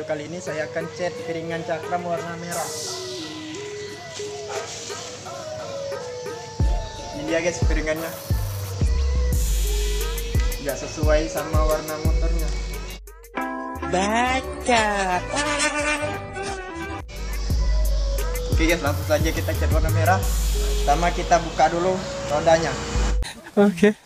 kali ini saya akan cat piringan cakram warna merah. Ini dia guys piringannya, nggak sesuai sama warna motornya. Baca. Oke guys, langsung saja kita cat warna merah. Pertama kita buka dulu rodanya. Oke.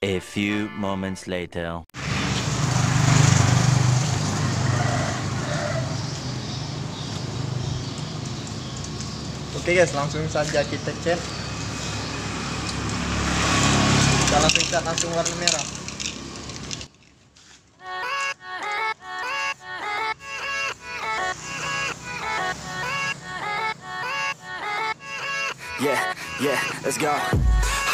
A few moments later. Oke guys, langsung saja kita cat. Kita langsung cat langsung warna merah. Yeah, let's go.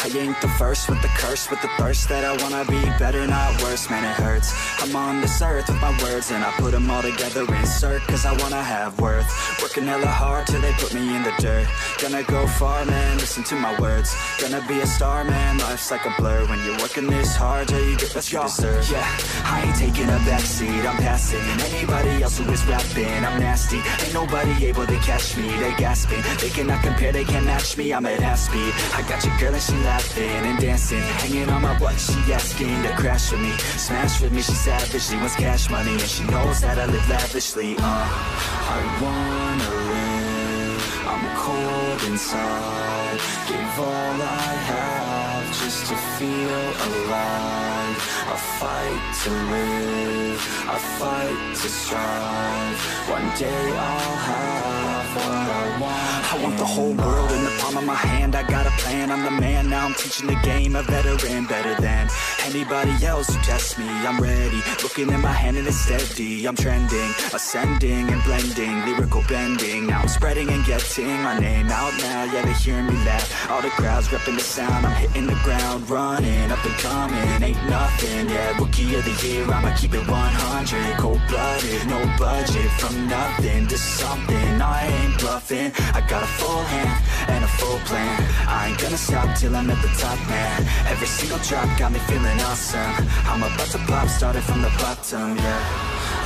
I ain't the first with the curse, with the thirst that I wanna be better, not worse. Man, it hurts. I'm on this earth with my words, and I put them all together, insert, cause I wanna have worth. Working hella hard till they put me in the dirt. Gonna go far, man, listen to my words. Gonna be a star, man, life's like a blur. When you're working this hard, yeah, you get what you deserve. Yeah, I ain't taking a backseat, I'm passing anybody else who is rapping. I'm nasty, ain't nobody able to catch me. They gasping, they cannot compare, they can't match me. I'm at half speed, I got your girl and she laughing and dancing, hanging on my butt, she asking to crash with me, smash with me. She savage, she wants cash money, and she knows that I live lavishly. I wanna live, I'm cold inside. Give all I have just to feel alive. I fight to live, I fight to strive. One day I'll have what I want. I want the whole world in the palm of my hand. I got a plan, I'm the man. Now I'm teaching the game, a veteran, better than anybody else who tests me. I'm ready, looking in my hand and it's steady. I'm trending, ascending and blending, lyrical bending. Now I'm spreading and getting my name out now. Yeah, they hearing me laugh, all the crowds repping the sound. I'm hitting the ground running, up and coming, ain't nothing. Yeah, rookie of the year, I'ma keep it 100. Cold-blooded, no budget, from nothing to something. I ain't bluffing, I got a full hand and a full plan. I ain't gonna stop till I'm at the top, man. Every single drop got me feeling awesome. I'm about to pop, started from the bottom, yeah.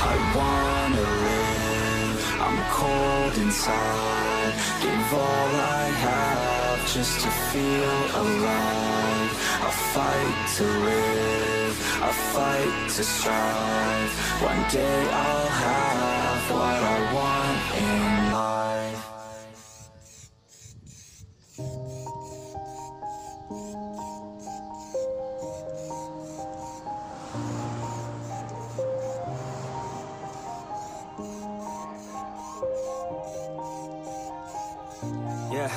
I wanna live, I'm cold inside. Give all I have just to feel alive. I fight to live, I fight to strive. One day I'll have what I want in life. Yeah.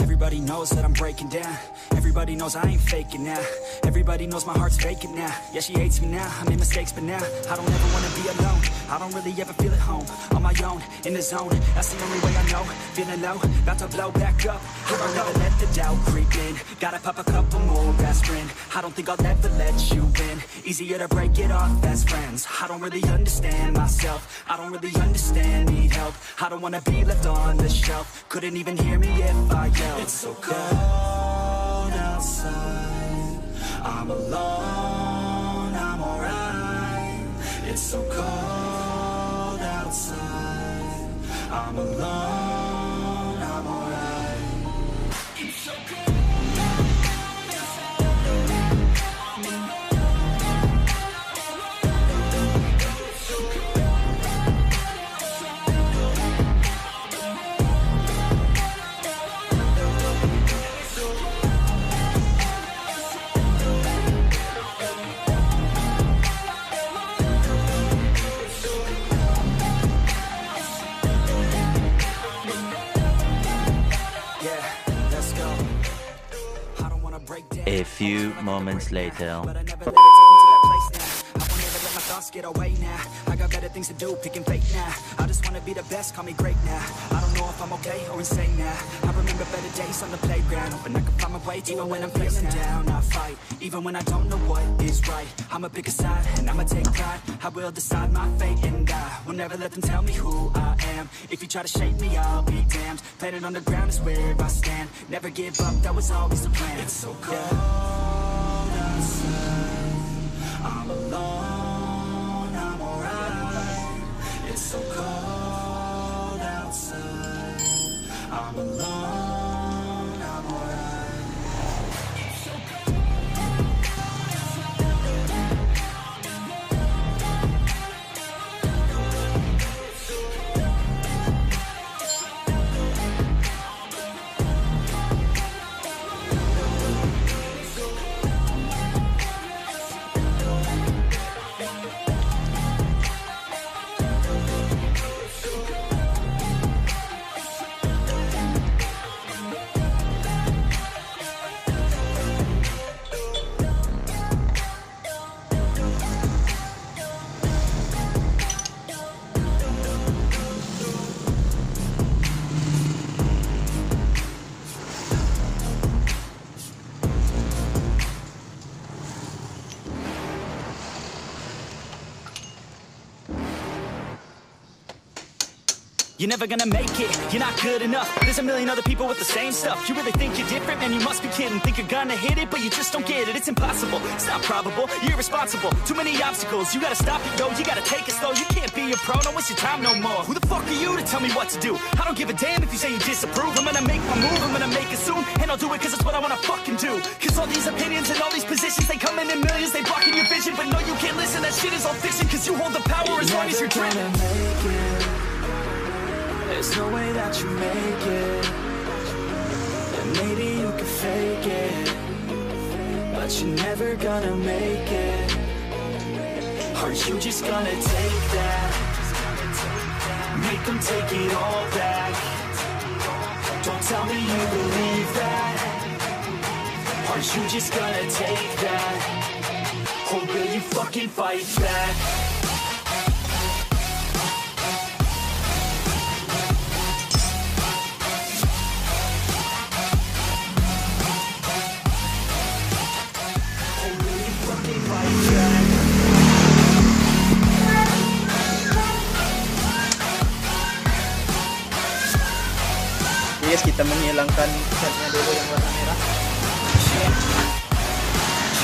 Everybody knows that I'm breaking down. Everybody knows I ain't faking now. Everybody knows my heart's faking now. Yeah, she hates me now, I made mistakes, but now I don't ever wanna be alone. I don't really ever feel at home, on my own, in the zone. That's the only way I know, feeling low, about to blow back up. I don't ever let the doubt creep in. Gotta pop a couple more aspirin. I don't think I'll ever let you in. Easier to break it off best friends. I don't really understand myself, I don't really understand, need help. I don't wanna be left on the shelf. Couldn't even hear me if I yelled. It's so cold outside, I'm alone, I'm alright. It's so cold outside, I'm alone, I'm alright. It's so cold. A few moments later. But I never let it take me to that place now. I won't ever let my thoughts get away now. I got better things to do, picking fate now. I just wanna be the best, call me great now. I don't know if I'm okay or insane now. I remember better days on the playground, hoping I can find my way even when I'm feeling down. I fight, even when I don't know what is right. I'ma pick a side, and I'ma take pride. I will decide my fate, and I will never let them tell me who I am. If you try to shape me, I'll be damned. Planet on the ground is where I stand. Never give up, that was always the plan. It's so cold outside, I'm alone, I'm alright. It's so cold outside, I'm alone, I'm alright. It's so cold. you're never gonna make it. You're not good enough, there's a million other people with the same stuff. You really think you're different? Man, you must be kidding. Think you're gonna hit it, but you just don't get it. It's impossible, it's not probable, you're irresponsible. Too many obstacles, you gotta stop it, yo. You gotta take it slow, you can't be a pro. Don't waste your time no more. Who the fuck are you to tell me what to do? I don't give a damn if you say you disapprove. I'm gonna make my move, I'm gonna make it soon. And I'll do it cause it's what I wanna fucking do. Cause all these opinions and all these positions, they come in millions, they blocking your vision. But no, you can't listen, that shit is all fiction. Cause you hold the power as long as you're driven. There's no way that you make it. And maybe you can fake it, but you're never gonna make it. Are you just gonna take that? Make them take it all back. Don't tell me you believe that. Are you just gonna take that? Or will you fucking fight back? Yes, kita menghilangkan catnya dulu yang warna merah.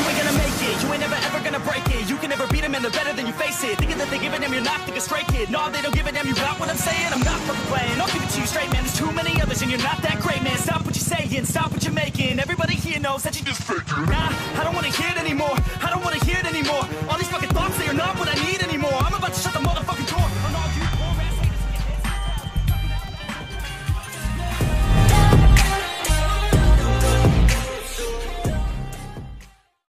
You ain't gonna make it, you ain't never ever gonna break it. You can never beat them and they're better than you face it. Thinking that they give a damn, you're not thinking straight, kid. No, they don't give a damn, you got what I'm saying? I'm not fucking playing, I'll give it to you straight, man. There's too many others and you're not that great, man. Stop what you're saying, stop what you're making. Everybody here knows that you just fake it. Nah, I don't wanna hear it anymore, I don't wanna hear it anymore. All these fucking